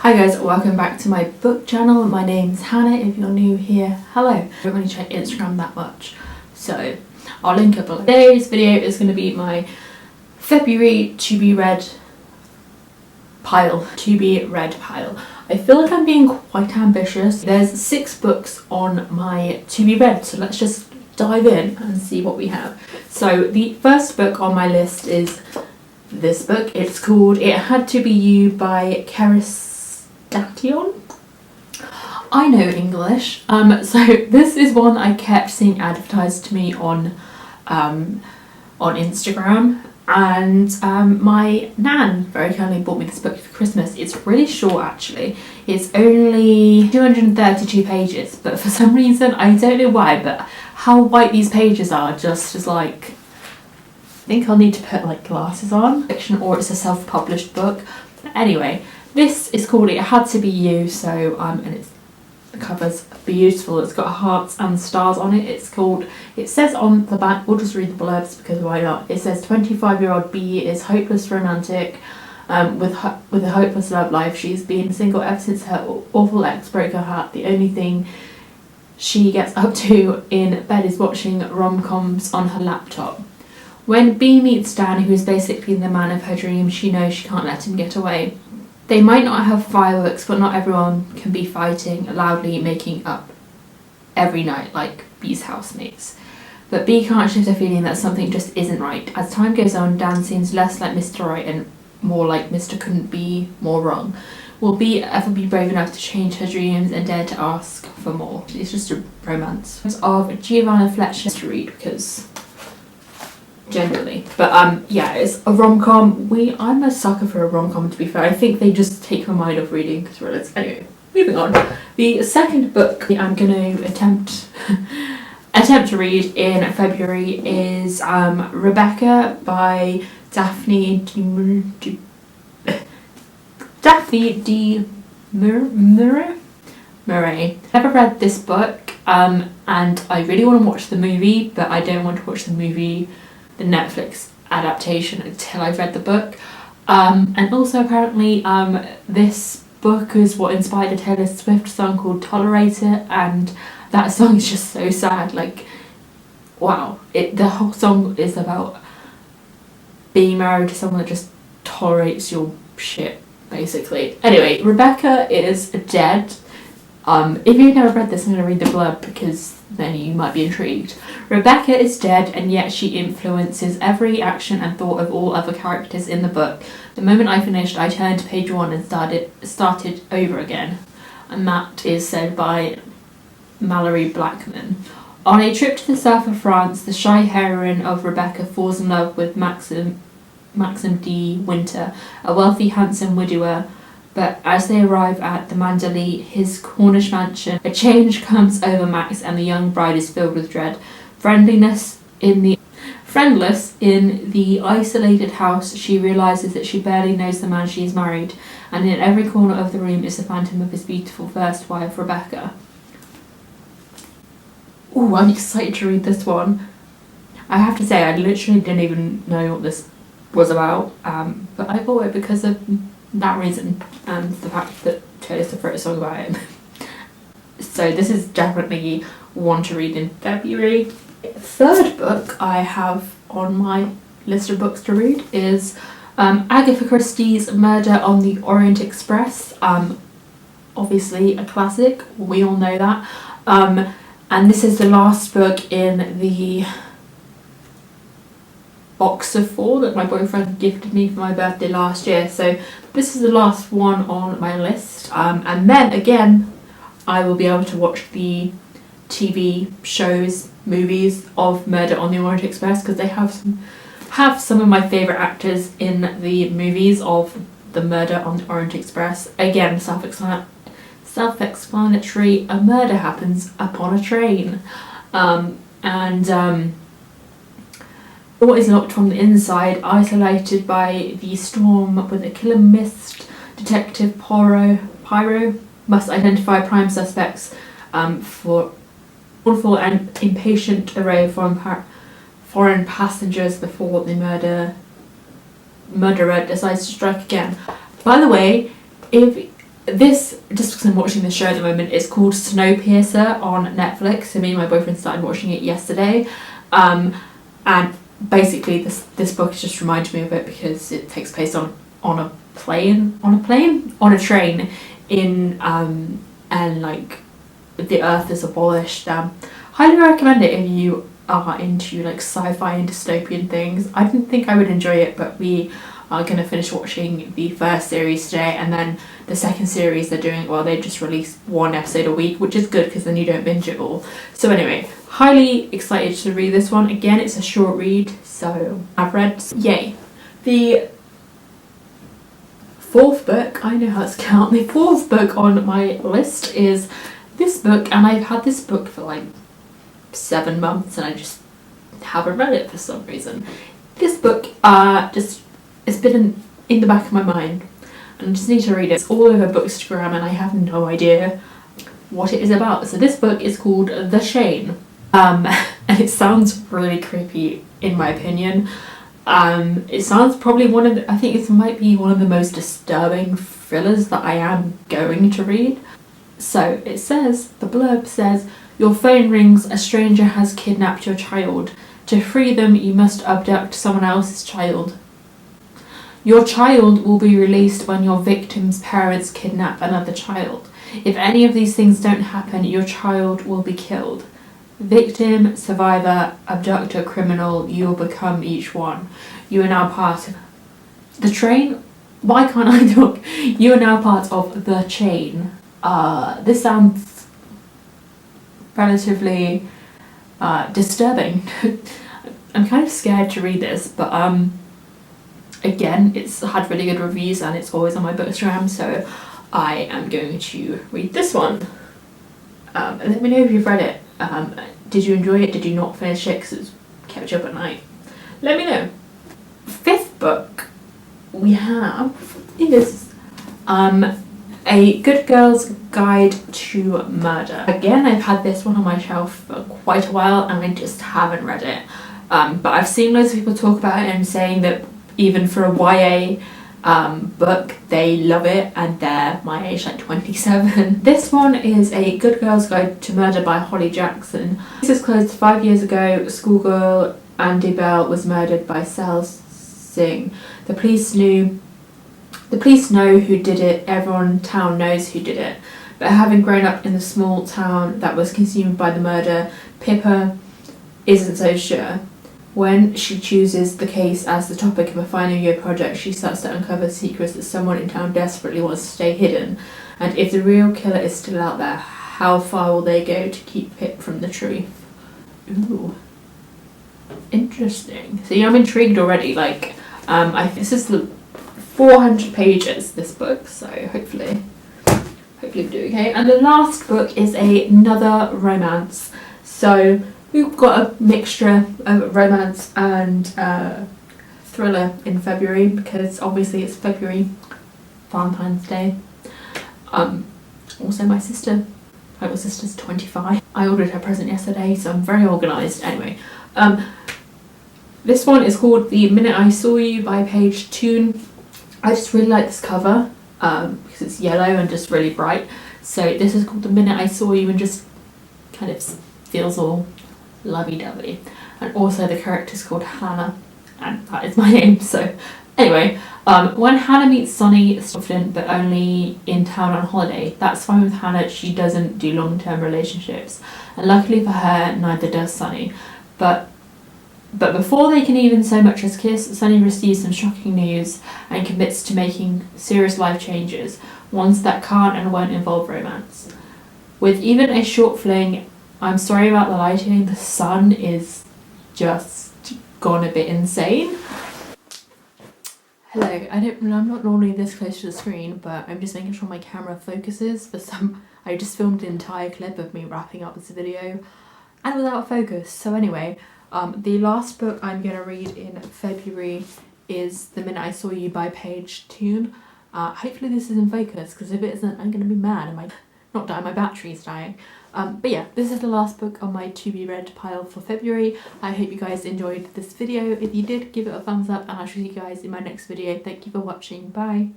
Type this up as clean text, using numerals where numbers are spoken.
Hi guys, welcome back to my book channel. My name's Hannah. If you're new here, hello. I don't really check Instagram that much, so I'll link up below. Today's video is going to be my February to be read pile. I feel like I'm being quite ambitious. There's 6 books on my to be read, so let's just dive in and see what we have. So the first book on my list is this book. It's called It Had to Be You by Hanreadsbooks. I know English, so this is one I kept seeing advertised to me on Instagram, and my nan very kindly bought me this book for Christmas. It's really short actually. It's only 232 pages, but for some reason, I don't know why, but how white these pages are just is like, I think I'll need to put like glasses on. Fiction, or it's a self-published book. Anyway, this is called It Had to Be You, so and the cover's beautiful. It's got hearts and stars on it. It says on the back, we'll just read the blurbs because why not? It says 25-year-old B is hopeless romantic with a hopeless love life. She's been single ever since her awful ex broke her heart. The only thing she gets up to in bed is watching rom-coms on her laptop. When B meets Dan, who is basically the man of her dreams, she knows she can't let him get away. They might not have fireworks, but not everyone can be fighting loudly, making up every night like B's housemates. But B can't shift her feeling that something just isn't right. As time goes on, Dan seems less like Mr. Right and more like Mr. Couldn't Be More Wrong. Will B ever be brave enough to change her dreams and dare to ask for more? It's just a romance of Giovanna Fletcher to read because generally, but yeah, it's a rom-com. I'm a sucker for a rom-com, to be fair. I think they just take my mind off reading thrillers. Anyway, moving on. The second book I'm going to attempt to read in February is Rebecca by Daphne D. Murray. Never read this book, and I really want to watch the movie, but I don't want to watch the movie, the Netflix adaptation, until I've read the book. And also apparently this book is what inspired a Taylor Swift song called Tolerate It, and that song is just so sad. Like, wow, the whole song is about being married to someone that just tolerates your shit, basically. Anyway, Rebecca is dead. If you've never read this, I'm going to read the blurb because then you might be intrigued. Rebecca is dead, and yet she influences every action and thought of all other characters in the book. The moment I finished, I turned to page 1 and started over again. And that is said by Mallory Blackman. On a trip to the south of France, the shy heroine of Rebecca falls in love with Maxim D. Winter, a wealthy, handsome widower. But as they arrive at the Mandalay, his Cornish mansion, a change comes over Max and the young bride is filled with dread. Friendless in the isolated house, she realises that she barely knows the man she has married, and in every corner of the room is the phantom of his beautiful first wife, Rebecca. Ooh, I'm excited to read this one. I have to say, I literally didn't even know what this was about, but I bought it because of that reason and the fact that Taylor Swift wrote a song about it. So this is definitely one to read in February. Third book I have on my list of books to read is Agatha Christie's Murder on the Orient Express. Obviously a classic, we all know that. And this is the last book in the box of 4 that my boyfriend gifted me for my birthday last year. So this is the last one on my list. And then again, I will be able to watch the TV shows, movies of Murder on the Orient Express, because they have some of my favourite actors in the movies of the Murder on the Orient Express. Again, self-explanatory, a murder happens upon a train. What is locked from the inside, isolated by the storm with a killer mist, Detective Pyro must identify prime suspects for awful and impatient array of foreign passengers before the murderer decides to strike again. By the way, if this, just because I'm watching the show at the moment, is called Snowpiercer on Netflix. So me and my boyfriend started watching it yesterday, and basically this book just reminded me of it because it takes place on a train in and like the Earth is abolished. Highly recommend it if you are into like sci-fi and dystopian things. I didn't think I would enjoy it, but we are going to finish watching the first series today, and then the second series they're doing, well, they just release one episode a week, which is good because then you don't binge it all. So anyway, highly excited to read this one. Again, it's a short read, so I've read, yay. The fourth book, I know how to count, the fourth book on my list is this book, and I've had this book for like 7 months and I just haven't read it for some reason. This book it's been in the back of my mind and I just need to read it. It's all over Bookstagram and I have no idea what it is about. So this book is called The Chain, and it sounds really creepy in my opinion. It sounds probably I think it might be one of the most disturbing thrillers that I am going to read. So it says, the blurb says, your phone rings, a stranger has kidnapped your child. To free them, you must abduct someone else's child. Your child will be released when your victim's parents kidnap another child. If any of these things don't happen, your child will be killed. Victim, survivor, abductor, criminal, you will become each one. You are now part of the train. Why can't I talk? You are now part of the chain. This sounds relatively disturbing. I'm kind of scared to read this, but again, it's had really good reviews and it's always on my Bookstagram, so I am going to read this one. Let me know if you've read it. Did you enjoy it? Did you not finish it because it kept you up at night? Let me know. Fifth book we have is A Good Girl's Guide to Murder. Again, I've had this one on my shelf for quite a while and I just haven't read it. But I've seen loads of people talk about it and saying that even for a YA book, they love it and they're my age, like 27. This one is A Good Girl's Guide to Murder by Holly Jackson. This is closed 5 years ago. Schoolgirl Andy Bell was murdered by Sel Singh. The police know who did it. Everyone in town knows who did it. But having grown up in the small town that was consumed by the murder, Pippa isn't so sure. When she chooses the case as the topic of a final year project, she starts to uncover secrets that someone in town desperately wants to stay hidden. And if the real killer is still out there, how far will they go to keep Pip from the truth? Ooh. Interesting. So yeah, I'm intrigued already. Like, this is the 400 pages, this book, so hopefully we do okay. And the last book is another romance. So we've got a mixture of romance and thriller in February because obviously it's February, Valentine's Day. Also my little sister's 25. I ordered her present yesterday, so I'm very organised. Anyway, this one is called The Minute I Saw You by Paige Toon. I just really like this cover because it's yellow and just really bright. So this is called The Minute I Saw You and just kind of feels all lovey-dovey. And also the character's called Hannah and that is my name. So anyway, when Hannah meets Sonny, it's confident but only in town on holiday. That's fine with Hannah, she doesn't do long-term relationships. And luckily for her, neither does Sonny. But before they can even so much as kiss, Sonny receives some shocking news and commits to making serious life changes, ones that can't and won't involve romance. With even a short fling, I'm sorry about the lighting, the sun is just gone a bit insane. Hello, I'm not normally this close to the screen, but I'm just making sure my camera focuses. I just filmed an entire clip of me wrapping up this video and without focus. So anyway, the last book I'm going to read in February is The Minute I Saw You by Paige Toon. Hopefully this is in focus, because if it isn't, I'm going to be mad. I might not die, my battery's dying. But yeah, this is the last book on my to be read pile for February. I hope you guys enjoyed this video. If you did, give it a thumbs up and I'll see you guys in my next video. Thank you for watching. Bye.